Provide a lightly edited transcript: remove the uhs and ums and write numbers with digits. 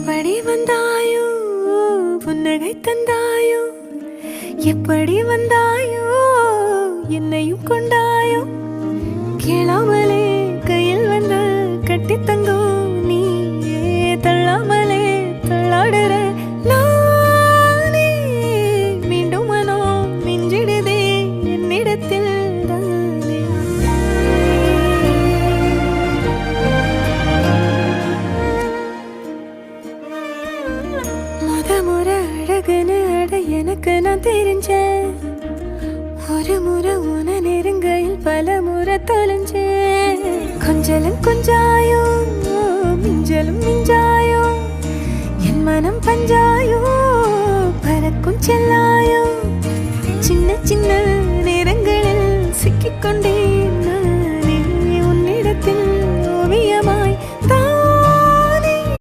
எப்படி வந்தாயோ புன்னகை தந்தாயோ எப்படி வந்தாயோ என்னையும் கொண்டாயோ கேளாமலே கையில் வந்து கட்டி தங்கோ நீ தள்ளாமலே தள்ளாடுற நானே மீண்டும் மனோ மிஞ்சிடுதே என்னிடத்தில் முறை அழகுன்னு அட எனக்கு நான் தெரிஞ்சேன் ஒரு முறை உன நெருங்கையில் பல முறை தொலைஞ்சேன் கொஞ்சலும் கொஞ்சாயோ மிஞ்சலும் மிஞ்சாயோ என் மனம் பஞ்சாயோ பறக்கும் செல்லாயோ சின்ன சின்ன நேரங்களில் சிக்கிக்கொண்டேன் நானே உன்னிடத்தில்